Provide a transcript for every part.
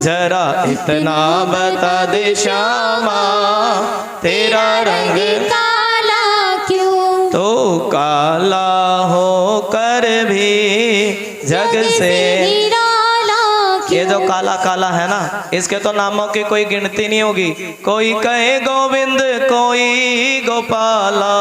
जरा इतना बता दे श्यामा तेरा रंग काला क्यों? तो काला हो कर भी जग से निराला ये जो क्यों? काला काला है ना, इसके तो नामों की कोई गिनती नहीं होगी। कोई कहे गोविंद, कोई गोपाला,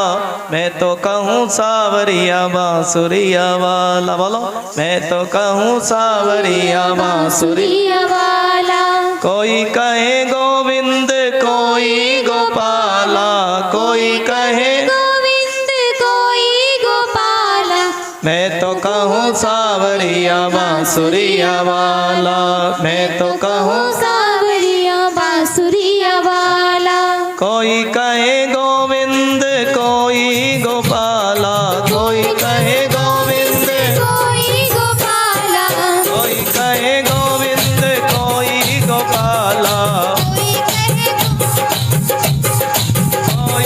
मैं तो कहूँ सावरिया बांसुरिया वाला। बोलो, मैं तो कहूँ सावरिया बांसुरिया। वाला कोई कहे गोविंद, कोई गोपाला, कोई कहे गोविंद, कोई गोपाला, मैं तो कहूँ सावरिया बांसुरिया वाला। मैं तो कहूँ सावरिया बांसुरिया वाला। कोई कहे गोविंद, कोई गोपाला, कोई कहे गोविंद, कोई गोपाला, कोई कहे गोविंद, कोई गोपाला, कोई कहे कोई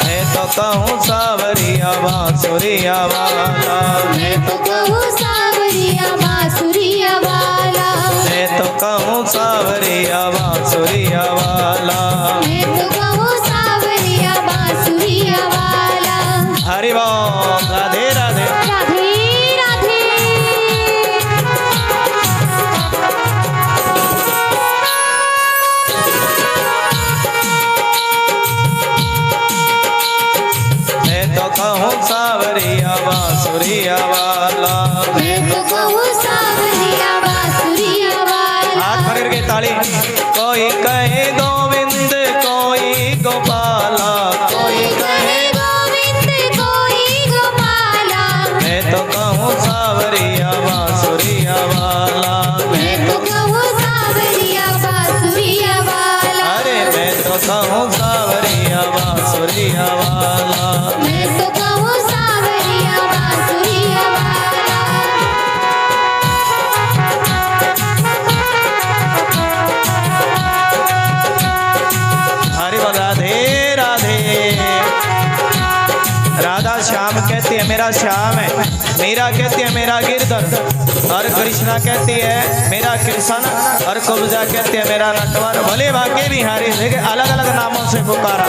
मैं तो कहूँ सावरिया बांसुरिया वाला। मैं तो कहूँ सावरिया बांसुरिया वाला। मैं तो कहूँ सावरिया बांसुरिया वाला। मैं तो कहूँ सावरिया बांसुरिया वाला। हरि बोल, राधे राधे। राधे राधे। मैं तो कहूँ सावरिया बांसुरिया वाला। मैं तो कहूँ सावरिया बांसुरिया वाला। हाथ पकड़ के ताली। कोई कहे गोविंद, कोई गोपाला, कोई कहे गोविंद, कोई गोपाला, मैं तो कहूँ सावरिया बांसुरिया वाला। मैं तो कहूँ सावरिया बांसुरिया वाला। अरे मैं तो कहूँ सावरिया बांसुरिया वाला। मैं तो कहूँ सावरिया बांसुरिया वाला। हरि बोल, राधे राधे। राधा श्याम कहती है मेरा श्याम है, मीरा कहती है मेरा गिरधर, और कृष्णा कहती है मेरा कृष्ण, और कुब्जा कहती है मेरा नटवर। भले भाग्य बिहारी, लेकिन अलग अलग नामों से पुकारा।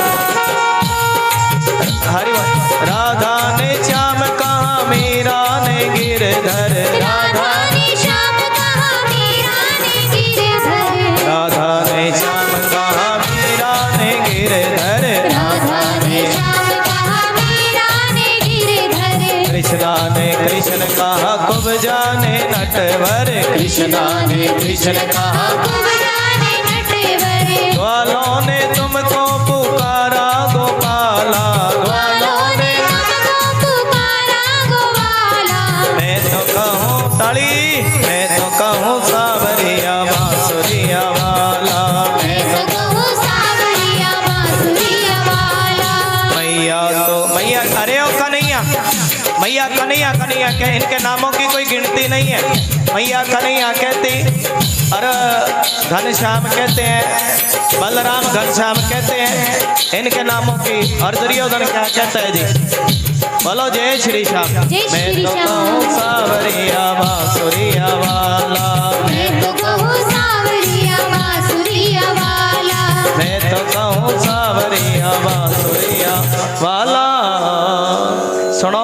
हरि बोल। राधा ने श्याम कहा, मीरा ने गिरधर। राधा ने श्याम कहा, मीरा ने गिरधर। राधा ने श्याम कहा, मीरा ने गिरधर। राधा ने श्याम कहा, मीरा ने गिरधर। कृष्णा ने कृष्ण कहा, कुब्जा ने नटवर। कृष्णा ने कृष्ण कहा, कुब्जा ने नटवर। ग्वालों ने तुमको पुकारा गोपाला। ग्वालों ने तुमको पुकारा गोपाला। मैं तो कहूँ ताली, मैं तो कहूँ सावरिया बांसुरिया वाला। मैं तो कहूँ सावरिया बांसुरिया वाला। मैया तो मैया, अरे ओ कन्हैया, मैया कन्हैया कन्हैया कह, इनके नामों की कोई गिनती नहीं है। मैया कन्हैया कहती, और घनश्याम कहते हैं, बलराम घनश्याम कहते हैं इनके नामों की। और दुर्योधन क्या कहता है जी? बोलो जय श्री श्याम। जय मैं श्री तो श्याम। कहूँ सावरिया बांसुरिया वाला। मैं तो कहूँ सावरिया बांसुरिया वाला। मैं तो कहूँ सावरिया बांसुरिया वाला। सुनो,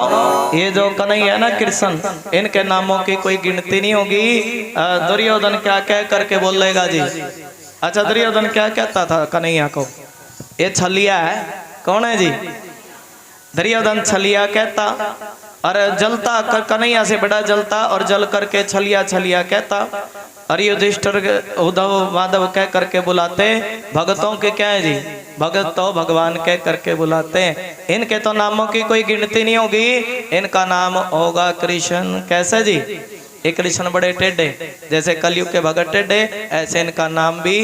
ये जो कन्हैया ना कृष्ण, इनके नामों की कोई गिनती नहीं होगी। दुर्योधन क्या कह करके बोलेगा जी? अच्छा, दुर्योधन क्या कहता था कन्हैया को? ये छलिया है। कौन है जी? दुर्योधन छलिया कहता, और जलता कन्हैया से बड़ा जलता, और जल करके छलिया छलिया कहता। और युधिष्ठिर उद्धव माधव कह करके बुलाते। भगतों के क्या है जी? भगत तो भगवान कह करके बुलाते हैं। इनके तो नामों की कोई गिनती नहीं होगी। इनका नाम होगा कृष्ण। कैसे जी? ये कृष्ण बड़े टेढ़े, जैसे कलयुग के भगत टेढ़े, ऐसे इनका नाम भी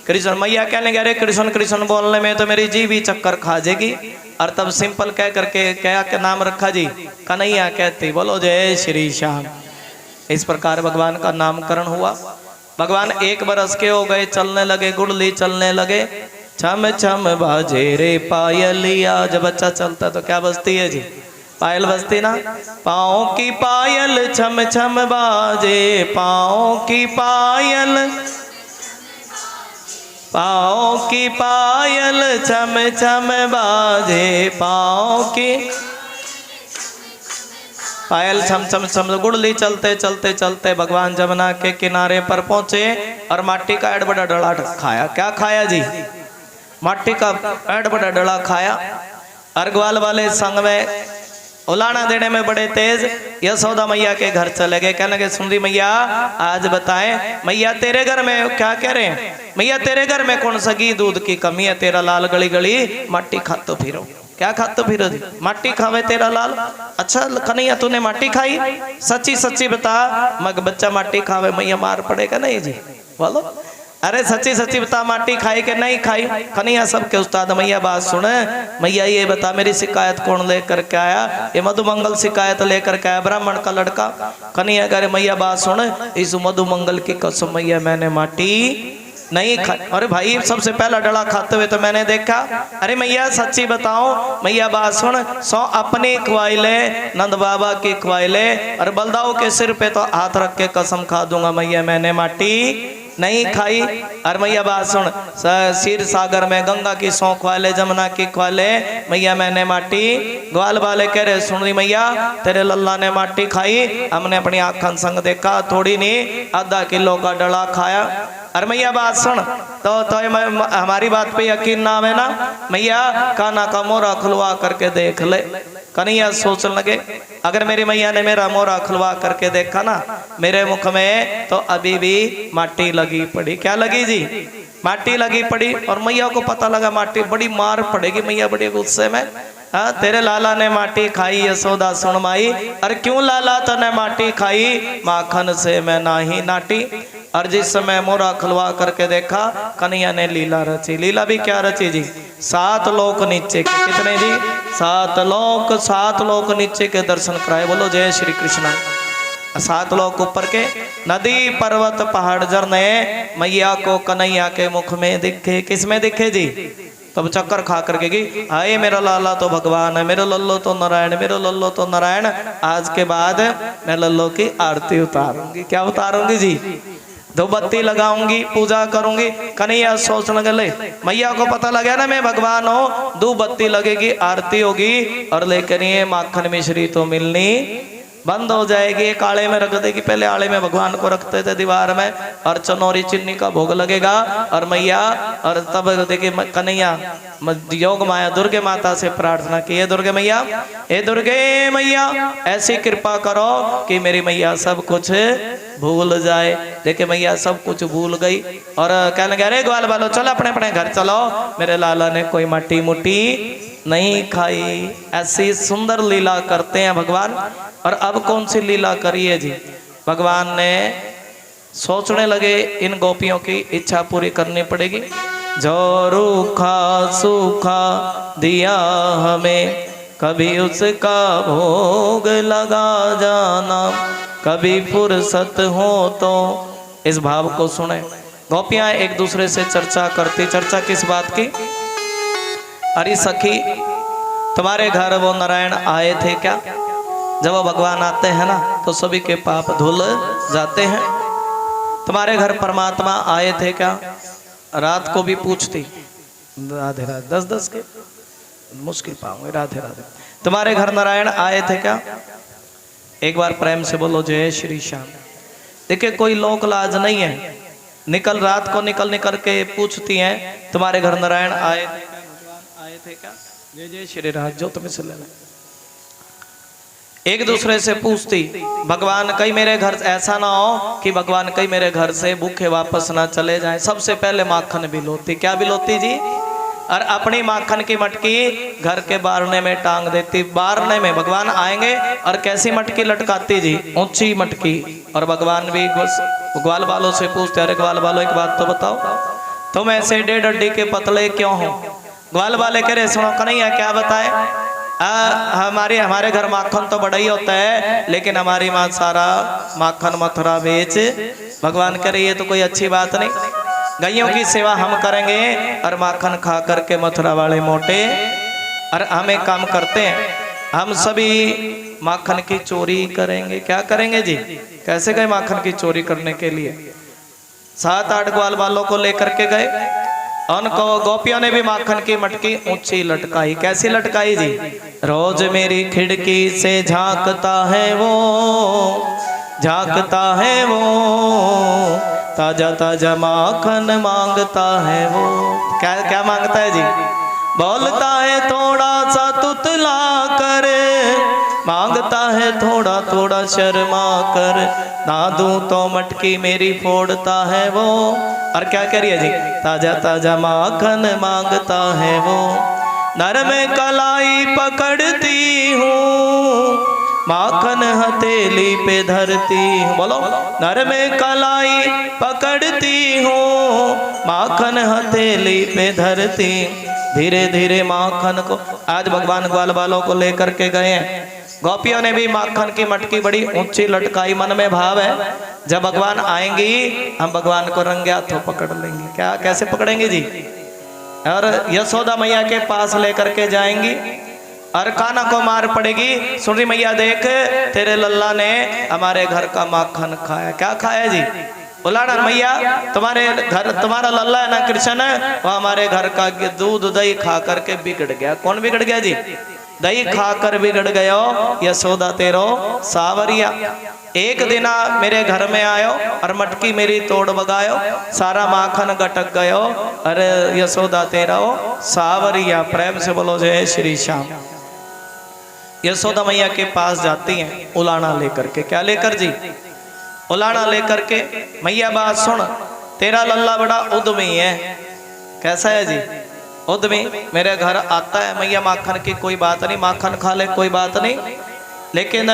कृष्ण। मैया कहने गए, अरे कृष्ण कृष्ण बोलने में तो मेरी जीभ ही चक्कर खा जाएगी। और तब सिंपल कह करके क्या के नाम रखा जी? कन्हैया कहती। बोलो जय श्री श्याम। इस प्रकार भगवान का नामकरण हुआ। भगवान 1 बरस के हो गए, चलने लगे, गुड़ली चलने लगे। छम छम बाजे रे पायलिया। जब बच्चा चलता तो क्या बजती है जी? पायल बजती ना, पाँव की पायल छम छम बाजे, पाँव की पायल, पाँव की पायल छम छम बाजे, पाँव की पायल छम छम छम। गुड़ली चलते चलते चलते भगवान जमुना के किनारे पर पहुंचे और माटी का एड बड़ा डला खाया। क्या खाया जी? माटी का एड बड़ा डला खाया। अर्घवाल वाले संग में उलाना देने में बड़े तेज यशोदा मैया के घर चले गए। कहने लगे सुंदरी मैया आज बताएं, मैया तेरे घर में क्या कह रहे हैं? मैया तेरे घर में कौन सा घी दूध की कमी है? तेरा लाल गली गली माटी खातो फिरो। क्या खातो फिरो जी? माटी खावे तेरा लाल। अच्छा कन्हैया तूने माटी खाई? सच्ची सच्ची बता, मग बच्चा माटी खावे मैया मार पड़ेगा नहीं जी? बोलो अरे सच्ची सच्ची बता, माटी खाई के नहीं खाई? कन्हैया सबके उस्ताद मैया बात सुने। मैया ये बता मेरी शिकायत कौन लेकर के आया? ये मधुमंगल शिकायत लेकर के आया, ब्राह्मण का लड़का। कन्हैया कह रहे मैया बात सुने, इस मधुमंगल की कसम मैया मैंने माटी नहीं खा। अरे भाई सबसे पहला डला खाते हुए तो मैंने देखा। अरे मैया सच्ची बताओ। मैया बात सुन, सौ अपनी खुआई ले, नंद बाबा की खुआई ले, और बलदाऊ के सिर पे तो हाथ रख के कसम खा दूंगा मैया मैंने माटी नहीं खाई। और मैया बात सुन, क्षीर सागर में गंगा की सौ खुआले, जमुना की खुआले, मैया मैंने माटी। ग्वाल वाले कह रहे सुन रही मैया तेरे लल्ला ने माटी खाई, हमने अपनी आंखन संग देखा, थोड़ी नहीं आधा किलो का डला खाया। और मैया बात सुन, तो हमारी बात पे यकीन ना आवे ना, मैया काना का मोरा खुलवा करके देख ले। कन्हैया सोचने लगे अगर मेरी मैया ने मेरा मोरा खुलवा करके देखा ना, मेरे मुख में तो अभी भी माटी लगी पड़ी। क्या लगी जी? माटी लगी पड़ी। और मैया को पता लगा माटी बड़ी मार पड़ेगी, मैया बड़ी गुस्से में। हाँ तेरे लाला ने माटी खाई यशोदा सुन माई। अरे क्यों लाला तने माटी खाई? माखन से मैं नाही नाटी। और जिस समय मोरा खुलवा करके देखा, कन्हैया ने लीला रची। लीला भी क्या रची जी? 7 लोक नीचे के, कितने जी? 7 लोक नीचे के दर्शन कराए। बोलो जय श्री कृष्ण। 7 लोक ऊपर के नदी पर्वत पहाड़ झरने मैया को कन्हैया के मुख में दिखे। किस में दिखे जी? तब चक्कर खा करके गई, आए मेरा लाला तो भगवान है, मेरा लल्लो तो नारायण, मेरा लल्लो तो नारायण। आज के बाद मैं लल्लो की आरती उतारूंगी। क्या उतारूंगी जी? धूपबत्ती लगाऊंगी, पूजा करूंगी। कन्हैया सोचने लगे मैया को पता लगा ना मैं भगवान हूँ, धूपबत्ती लगेगी, आरती होगी, और लेकर ये माखन मिश्री तो मिलनी बंद हो जाएगी। एक आड़े में रख देगी। पहले आड़े में भगवान को रखते थे दीवार में, और चनौरी चिन्नी का भोग लगेगा। और मैया, और तब देखिए कन्हैया योग माया दुर्गे माता से प्रार्थना की, हे दुर्गे मैया, हे दुर्गे मैया ऐसी कृपा करो कि मेरी मैया सब कुछ भूल जाए। देखिए मैया सब कुछ भूल गई और कहने लगे अरे ग्वाल वालों चलो अपने अपने घर चलो, मेरे लाला ने कोई मट्टी मुट्टी नहीं खाई। ऐसी सुंदर लीला करते हैं भगवान। और अब कौन सी लीला करी है जी? भगवान ने सोचने लगे इन गोपियों की इच्छा पूरी करनी पड़ेगी। जो रूखा सूखा दिया हमें, कभी उसका भोग लगा जाना, कभी फुर्सत हो तो। इस भाव को सुने। गोपियां एक दूसरे से चर्चा करती। चर्चा किस बात की? अरे सखी तुम्हारे घर वो नारायण आए थे क्या? जब वो भगवान आते हैं ना तो सभी के पाप धुल जाते हैं। तुम्हारे घर परमात्मा आए थे क्या? रात को भी पूछती, राधे राधे 10-10 के मुश्किल पाऊंगे, राधे राधे। तुम्हारे घर नारायण आए थे क्या? एक बार प्रेम से बोलो जय श्री श्याम। देखिए कोई लोक लाज नहीं है। निकल रात को निकल के पूछती हैं तुम्हारे घर नारायण आए थे क्या? भगवान आए थे क्या? जय जय श्री राम। जो तुम्हें से लेना एक दूसरे से पूछती। भगवान कहीं मेरे घर ऐसा ना हो कि भगवान कहीं मेरे घर से भूखे वापस ना चले जाएं। सबसे पहले माखन बिलोती। क्या बिलोती जी? और अपनी माखन की मटकी घर के बारने में टांग देती। बारने में भगवान आएंगे और कैसी मटकी लटकाती जी? ऊंची मटकी। और भगवान भी ग्वाल वालों से पूछते, अरे ग्वाल वालों एक बात तो बताओ, तुम ऐसे 1.5 अड्डी के पतले क्यों हो? ग्वाल वाले कह रहे सुनो कन्हैया क्या बताए, हमारे घर माखन तो बड़ा ही होता है, लेकिन हमारी माँ सारा माखन मथुरा बेच। भगवान कह रही है तो कोई अच्छी बात नहीं, गायों की सेवा हम करेंगे और माखन खा करके मथुरा वाले मोटे। और हम एक काम करते हैं, हम सभी माखन की चोरी करेंगे। क्या करेंगे जी? कैसे गए माखन की चोरी करने के लिए? 7-8 ग्वाल बालों को लेकर के गए। उनको गोपियों ने भी माखन की मटकी ऊंची लटकाई। कैसी लटकाई जी? रोज मेरी खिड़की से झांकता है वो, झांकता है वो, ताजा ताजा माखन मांगता है वो। क्या क्या मांगता है जी? बोलता है थोड़ा सा तुतला कर, मांगता है थोड़ा थोड़ा शर्मा कर, ना दूं तो मटकी मेरी फोड़ता है वो। और क्या कह रही है जी? ताजा ताजा माखन मांगता है वो। नर में कलाई पकड़ती हूँ, माखन हथेली पे धरती हूँ। बोलो, नर में कलाई पकड़ती हूँ, माखन हथेली पे धरती। धीरे धीरे माखन को आज भगवान ग्वाल बालों को लेकर के गए हैं। गोपियों ने भी माखन की मटकी बड़ी ऊंची लटकाई। मन में भाव है, जब भगवान आएंगी हम भगवान को रंगे हाथों पकड़ लेंगे। क्या कैसे पकड़ेंगे जी? और यशोदा मैया के पास लेकर के जाएंगी और काना को मार पड़ेगी। सुन रही मैया, देख तेरे लल्ला ने हमारे घर का माखन खाया। क्या खाया जी? बोला ना मैया, तुम्हारे घर तुम्हारा लल्ला है ना कृष्ण, वो हमारे घर का दूध दही खा करके बिगड़ गया। कौन बिगड़ गया जी? दही खाकर बिगड़ गयो यशोदा तेरो सावरिया। एक दिन मेरे घर में आयो और मटकी मेरी तोड़ बगायो, सारा माखन गटक गयो। अरे यशोदा तेरा सावरिया। प्रेम से बोलो जय श्री श्याम। यशोदा मैया के पास जाती हैं उलाना लेकर के। क्या लेकर जी? उलाना लेकर के। मैया बात सुन, तेरा लल्ला बड़ा उद्यमी है। कैसा है जी? उद्यमी। मेरे घर आता है, मैया माखन की कोई बात नहीं, माखन खा ले कोई बात नहीं, लेकिन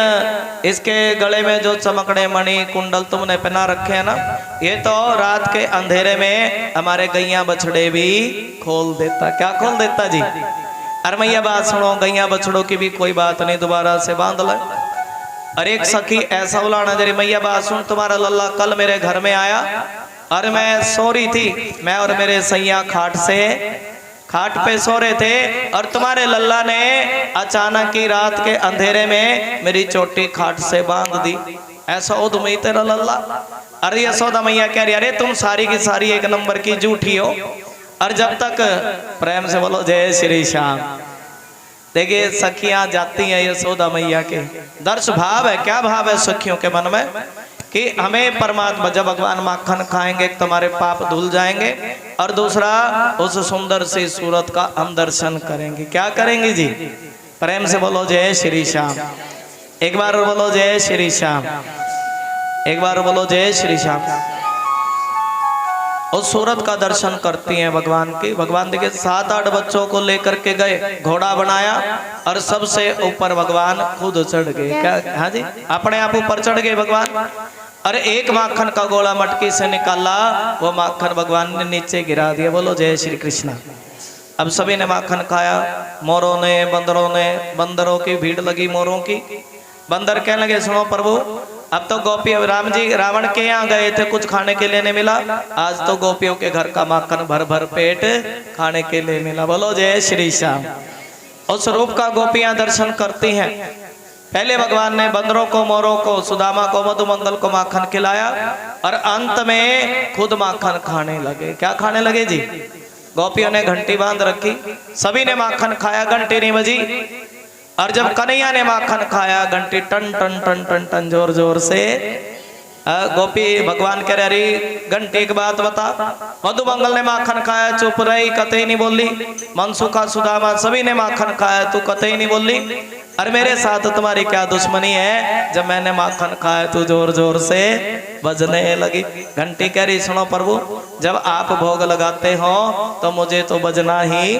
इसके गले में जो चमकड़े मणि कुंडल तुमने पहना रखे हैं ना, ये तो रात के अंधेरे में हमारे गैया बछड़े भी खोल देता। क्या खोल देता जी? अरे मैया बात सुनो, गैया बछड़ों की भी कोई बात नहीं, दोबारा से बांध ले। अरे एक सखी ऐसा उलाना जरी, मैया बात सुन, तुम्हारा लल्ला कल मेरे घर में आया और मैं सो रही थी, मैं और मेरे सैया खाट पे सो रहे थे और तुम्हारे लल्ला ने अचानक ही रात के अंधेरे में मेरी चोटी खाट से बांध दी। ऐसा उद्यमी तेरा लल्ला। अरे यशोदा मैया कह रही, अरे तुम सारी की सारी एक नंबर की झूठी हो। और जब तक, प्रेम से बोलो जय श्री श्याम। देखिए सखियां जाती हैं यशोदा मैया के दर्श भाव है। क्या भाव है सखियों के मन में? कि हमें परमात्मा, जब भगवान माखन खाएंगे तुम्हारे पाप धुल जाएंगे, और दूसरा उस सुंदर सी सूरत का हम दर्शन करेंगे। क्या करेंगे जी? प्रेम से बोलो जय श्री श्याम। एक बार बोलो जय श्री श्याम। एक बार बोलो जय श्री श्याम। उस सूरत का दर्शन करती हैं भगवान की। भगवान देखिए 7-8 बच्चों को लेकर के गए, घोड़ा बनाया और सबसे ऊपर भगवान खुद चढ़ गए। क्या? हाँ जी, अपने आप ऊपर चढ़ गए भगवान। अरे एक माखन का गोला मटकी से निकाला, वो माखन भगवान ने नीचे गिरा दिया। बोलो जय श्री कृष्ण। अब सभी ने माखन खाया। मोरों ने, बंदरों ने, बंदरों की भीड़ लगी मोरों की। बंदर कहने लगे, सुनो प्रभु, अब तो गोपी राम जी रावण के यहाँ गए थे, कुछ खाने के लिए नहीं मिला, आज तो गोपियों के घर का माखन भर भर पेट खाने के लिए मिला। बोलो जय श्री श्याम। उस रूप का गोपियां दर्शन करती हैं। पहले भगवान ने बंदरों को, मोरों को, सुदामा को, मधुमंगल को माखन खिलाया और अंत में खुद माखन खाने लगे। क्या खाने लगे जी? गोपियों ने घंटी बांध रखी, सभी ने माखन खाया, घंटी नहीं बजी। और जब कन्हैया ने माखन खाया, घंटी टन टन टन टन टन जोर जोर से। गोपी भगवान कह रही, घंटी एक बात बता। मधुमंगल ने माखन खाया, चुप रही, कतई नहीं बोली। मनसुखा, सुदामा, सभी ने माखन खाया, तू कतई नहीं बोली। अरे मेरे साथ तुम्हारी क्या दुश्मनी है? जब मैंने माखन खाया तू जोर जोर से बजने लगी। घंटी कह रही, सुनो प्रभु, जब आप भोग लगाते हो तो मुझे तो बजना ही,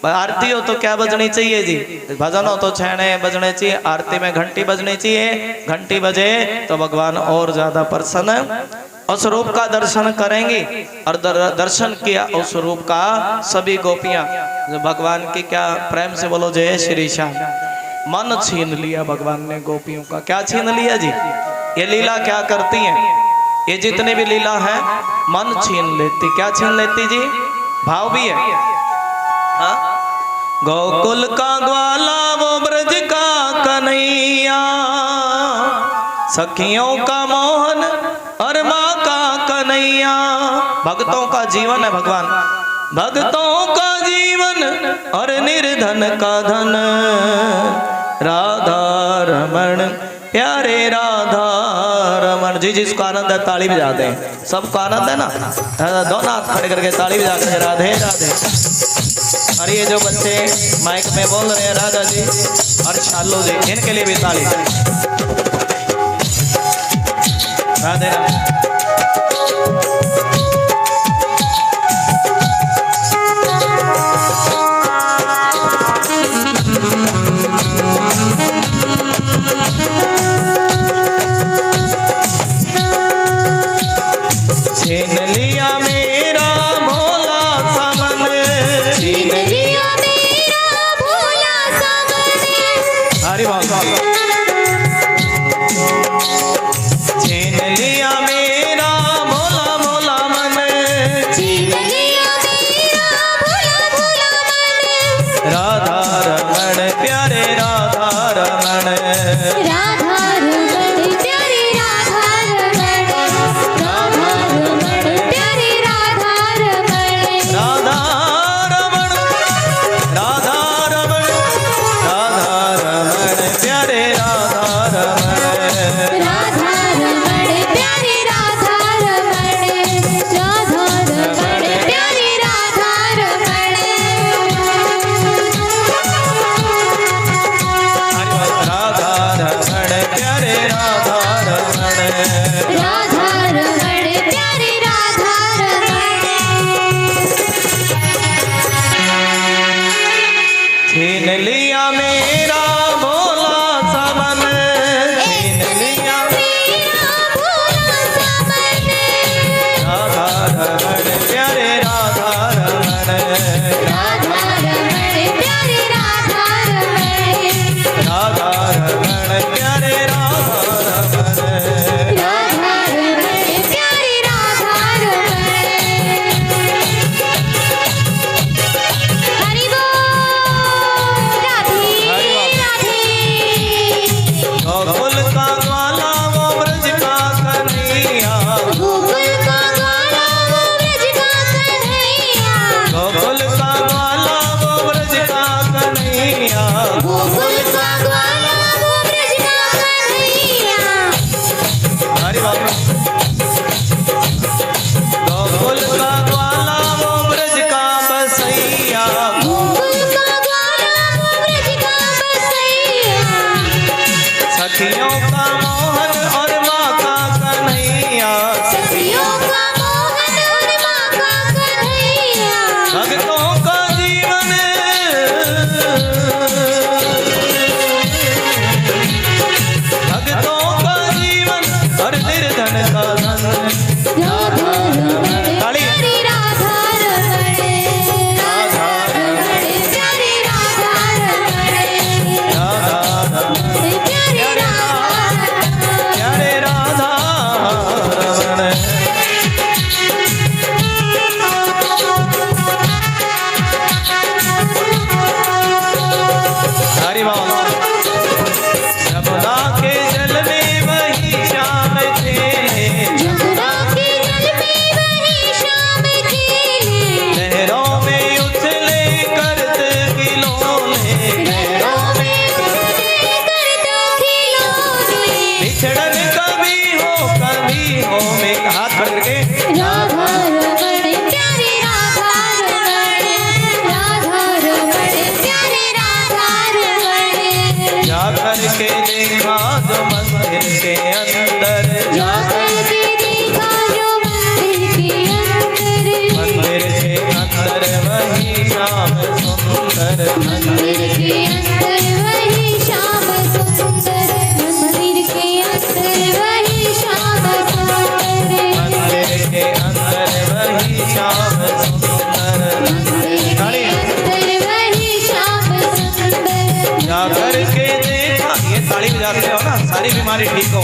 आरती हो तो क्या बजनी चाहिए जी? भजन हो तो छेने बजने चाहिए, आरती में घंटी बजनी चाहिए। घंटी बजे तो भगवान और ज्यादा प्रसन्न उस रूप का दर्शन करेंगी। और दर्शन किया उस रूप का सभी गोपियां भगवान की। क्या? प्रेम से बोलो जय श्री श्याम। मन छीन लिया भगवान ने गोपियों का। क्या छीन लिया जी? ये लीला क्या करती हैं? ये जितने भी लीला है मन छीन लेती। क्या छीन लेती जी? भाव भी है। हाँ? गोकुल का ग्वाला वो ब्रज का कन्हैया, सखियों का मोहन और माँ का कन्हैया। भक्तों का जीवन है भगवान, भक्तों का जीवन और निर्धन का धन। राधा रमण प्यारे राधा रमण। जी जिसको आनंद है ताली बजाते हैं, सबको आनंद है ना, दोनों हाथ खड़े करके ताली बजाते हैं राधे राधे। और ये जो बच्चे माइक में बोल रहे हैं राधा जी और शालू जी, इनके लिए भी ताली। राधे राधे। छीन लिया मेरा भोला सा मन, छीन लिया मेरा भोला सा मन। हरि बोल। छीन लिया मेरा भोला भोला मन, छीन लिया मेरा भोला भोला मन। राधा रमण प्यारे राधा रमण। राधा रमण प्यारे राधा रमण। राधा रमण प्यारे राधा रमण। राधा रमण राधा रमण राधा रमण प्यारे राधा रमण। राधा रमण प्यारे राधा रमण। राधा रमण प्यारे राधा रमण। राधा रमण प्यारे राधा रमण। राधा रमण प्यारे राधा रमण। छीन लिया मेरा भोला सा मन, छीन लिया मेरा भोला सा मन। राधा रमण प्यारे राधा रमण। राधा रमण प्यारे राधा रमण। राधा रमण प्यारे राधा रमण। राधा रमण प्यारे राधा रमण। हरि बोल राधे हरि बोल। राधे। गोकुल का ग्वाला वो ब्रज का कन्हैया, गोकुल का ग्वाला वो ब्रज का कन्हैया। गोकुल का ग्वाला वो ब्रज का कन्हैया। गोकुल का ग्वाला वो ब्रज का कन्हैया। हरि बोल। गोकुल का ग्वाला वो ब्रज का बसैया, गोकुल का ग्वाला वो ब्रज का बसैया। सखियों का मोहन और माँ का कन्हैया। सखियों का मोहन और माँ का कन्हैया। भक्तों का जीवन, भक्तों का जीवन और निर्धन का धन। राधा रमण प्यारी राधा रमण। राधा रमण प्यारी राधा रमण। राधा रमण प्यारी राधा रमण। प्यारे राधा रमण। हरि बोल। यमुना के जल में वही श्याम थे, यमुना के जल में वही श्याम खेले। लहरों में उछले करत खिलौने। लहरों में उछले करत खिलौने। बिछड़न कभी हो में हाथ बढ़ के। राधा रमण प्यारे राधा रमण। राधा रमण प्यारे राधा रमण। जाकर के देखा जो मंदिर के अंदर, जाकर के देखा जो मंदिर के अंदर। मंदिर के अंदर वही श्याम सुंदर। मंदिर के अंदर वही श्याम सुंदर। मंदिर के अंदर वही श्याम सुंदर। मंदिर के अंदर वही श्याम सुंदर। मंदिर के अंदर वही श्याम सुंदर। जाकर के देखा, ये ताली बजाते हो ना, सारी बीमारी ठीक हो।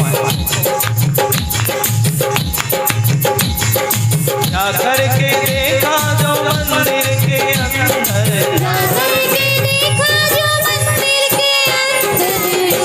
जाकर के देखा जो मंदिर के अंदर, जाकर के देखा जो मंदिर के अंदर।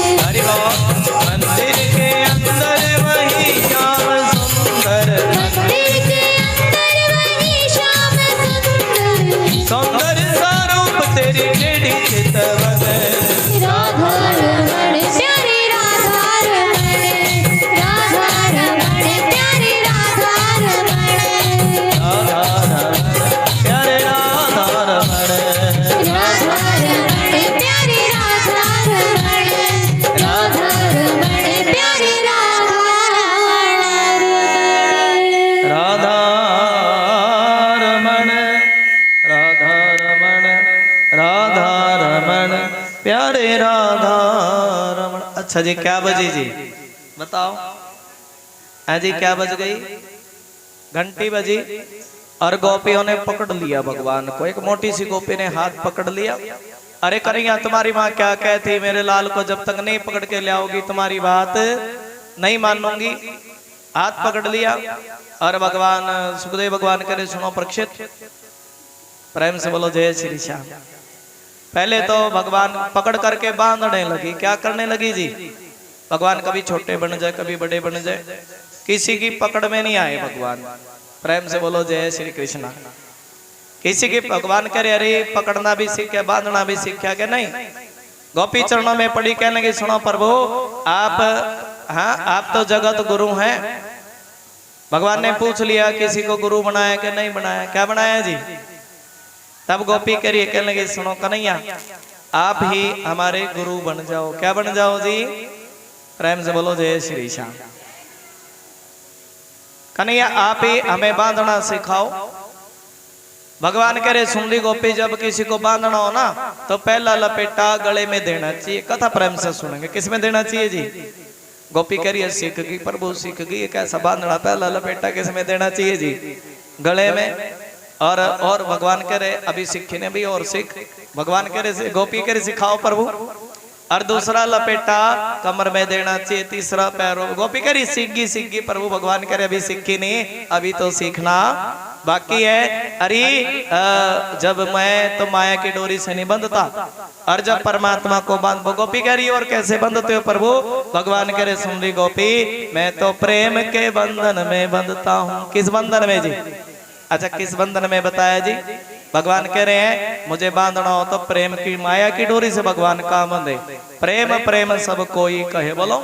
प्यारे राधा रमण। अच्छा जी क्या बजी जी बताओ। हाँ जी क्या बज गई? घंटी बजी और गोपियों ने पकड़ लिया भगवान को। एक मोटी सी गोपी ने हाथ पकड़ लिया। अरे कन्हैया तुम्हारी माँ क्या कहती, मेरे लाल को जब तक नहीं पकड़ के ले आओगी तुम्हारी बात नहीं मानूंगी। हाथ पकड़ लिया और भगवान सुखदेव भगवान कह रहे सुनो परीक्षित, प्रेम से बोलो जय श्री श्याम। पहले तो भगवान पकड़ करके बांधने लगी। क्या करने लगी जी? भगवान कभी छोटे बन जाए कभी बड़े बन जाए, किसी की पकड़ में नहीं आए भगवान। प्रेम से बोलो जय श्री कृष्णा। किसी की भगवान करे अरे पकड़ना भी सीखे बांधना भी सीखा क्या? नहीं। गोपी चरणों में पड़ी कहने लगी सुनो प्रभु आप, हाँ आप तो जगत गुरु हैं। भगवान ने पूछ लिया किसी को गुरु बनाया कि नहीं बनाया? क्या बनाया जी? तब गोपी करिए कहने लगी सुनो कन्हैया आप ही हमारे गुरु बन जाओ। क्या बन जाओ जी? प्रेम से बोलो जय श्री श्याम। कन्हैया आप ही हमें बांधना सिखाओ। भगवान कह रहे सुंदरी गोपी जब किसी को बांधना हो ना तो पहला लपेटा गले में देना चाहिए। कथा प्रेम से सुनेंगे। किस में देना चाहिए जी? गोपी कह रही है सीख गई प्रभु सीख गई कैसा बांधना। पहला लपेटा किस में देना चाहिए जी? गले में। और भगवान कह रहे अभी सीखे ने भी और सीख। भगवान कह रहे गोपी कह रहे सिखाओ प्रभु। और दूसरा लपेटा कमर में देना चाहिए, तीसरा पैरों। गोपी कह रही सीख गई प्रभु। भगवान कह रहे अभी सीखी नहीं, अभी तो सीखना बाकी है। अरे जब मैं तो माया की डोरी से नहीं बंधता और जब परमात्मा को बांध। गोपी कह रही और कैसे बंधते हो प्रभु? भगवान कह रहे सुन रही गोपी मैं तो प्रेम के बंधन में बंधता हूँ। किस बंधन में जी? अच्छा किस बंधन में बताया जी? भगवान कह रहे हैं मुझे बांधना हो तो प्रेम की माया की डोरी से भगवान का बंधे। प्रेम प्रेम सब कोई कहे, बोलो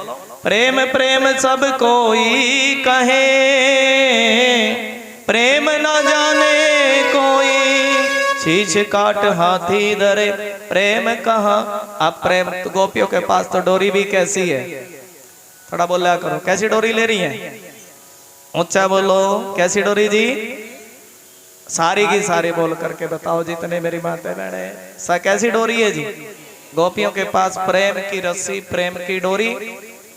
प्रेम प्रेम सब कोई कहे, प्रेम न जाने कोई शीश काट हाथी धरे। प्रेम कहाँ अब प्रेम तो गोपियों के पास तो डोरी भी कैसी है? थोड़ा बोला करो कैसी डोरी ले रही है? ऊंचा बोलो कैसी डोरी जी? सारी की सारी बोल करके बताओ जितने मेरी माता बहने सा कैसी डोरी है जी? गोपियों के पास प्रेम की रस्सी प्रेम की डोरी।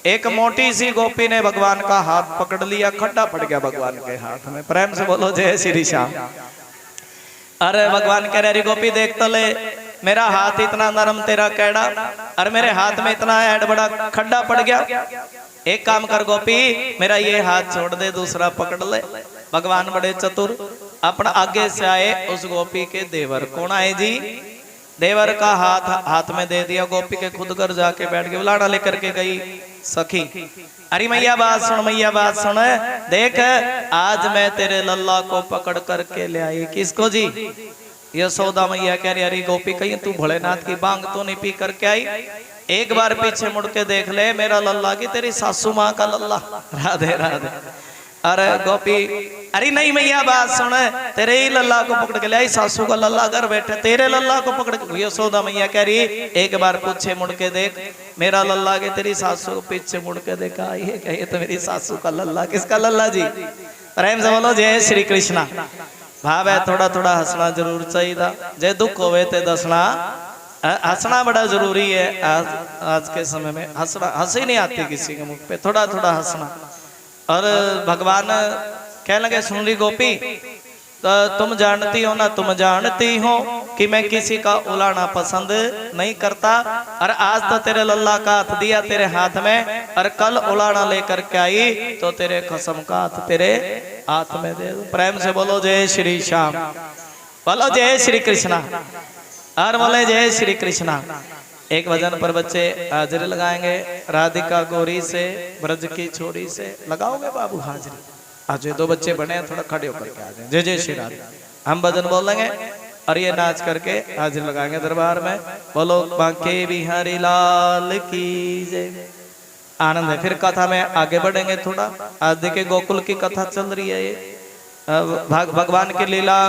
एक मोटी सी गोपी ने भगवान का हाथ पकड़ लिया, खड्डा पड़ गया भगवान के हाथ में। प्रेम से बोलो जय श्री श्याम। अरे भगवान कह रहे गोपी देख तो ले मेरा हाथ इतना नरम तेरा कैड़ा और मेरे हाथ में इतना ऐड बड़ा खड्डा पड़ गया। एक काम कर गोपी मेरा ये हाथ छोड़ दे दूसरा पकड़ ले। भगवान बड़े चतुर अपना आगे से आए उस गोपी के देवर। कौन आए जी? देवर का हाथ में दे दिया। गोपी के खुद घर जाके बैठ के बुलाना लेकर के गई सखी। अरे मैया बात सुन, मैया बात सुन, देख आज मैं तेरे लल्ला को पकड़ करके ले आई। किसको जी? यशोदा मैया कह रही अरे गोपी कहीं तू भोलेनाथ की बांग तो नहीं पी करके आई? एक बार पीछे मुड़ के देख ले मेरा लल्ला की तेरी सासू माँ का लल्ला। राधे राधे। अरे गोपी अरे नहीं मैया बात सुन, तेरे ही लल्ला को पकड़ के ले आई। सासू का लल्ला घर बैठे तेरे लल्ला को पकड़ के। यशोदा मैया कह रही एक बार पीछे मुड़ के देख मेरा लल्ला के तेरी सासू को पीछे मुड़ के देखा ये कहिए तो मेरी सासू का लल्ला। किसका लल्ला जी? प्रेम से बोलो जय श्री कृष्णा। भाव है थोड़ा थोड़ा हंसना जरूर चाहिए था। जय दुख होवे ते दसना। हंसना बड़ा जरूरी है आज के समय में। हंसना हंसी नहीं आती किसी के मुख पे, थोड़ा थोड़ा हंसना। और भगवान कह लगे सुन ली गोपी तो तुम जानती हो ना, तुम जानती हो कि मैं किसी का उलाना पसंद नहीं करता। और आज तो तेरे लल्ला का हाथ दिया तेरे हाथ में और कल उलाना लेकर के आई तो तेरे कसम का हाथ तेरे हाथ में दे। प्रेम से बोलो जय श्री श्याम। बोलो जय श्री कृष्णा। और बोले जय श्री कृष्णा। एक भजन पर बच्चे हाजिरी लगाएंगे। राधिका गौरी से ब्रज की छोरी से लगाओगे बाबू हाजिरी? आज ये दो बच्चे बने हैं थोड़ा खड़े होकर के आ जाए। जय जय श्री राधे। हम भजन बोलेंगे और ये नाच करके हाजिरी लगाएंगे दरबार में। बोलो बांके बिहारी लाल की जय। आनंद है। फिर कथा में आगे बढ़ेंगे थोड़ा। आज देखिए गोकुल की कथा चल रही है। ये भगवान की लीला।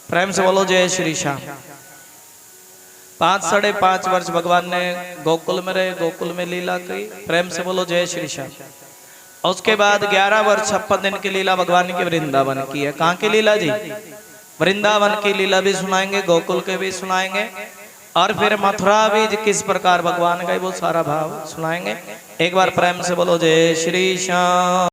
प्रेम से बोलो जय श्री श्याम। 5 साढ़े 5 वर्ष भगवान ने गोकुल में रहे, गोकुल में लीला की। प्रेम से बोलो जय श्री श्याम। और उसके बाद 11 वर्ष 56 दिन की लीला भगवान की वृंदावन की है। कहाँ की लीला जी? वृंदावन की लीला भी सुनाएंगे, गोकुल के भी सुनाएंगे। और फिर मथुरा बीज किस प्रकार भगवान गए वो सारा भाव सुनाएंगे। एक बार प्रेम से बोलो जय श्री श्याम।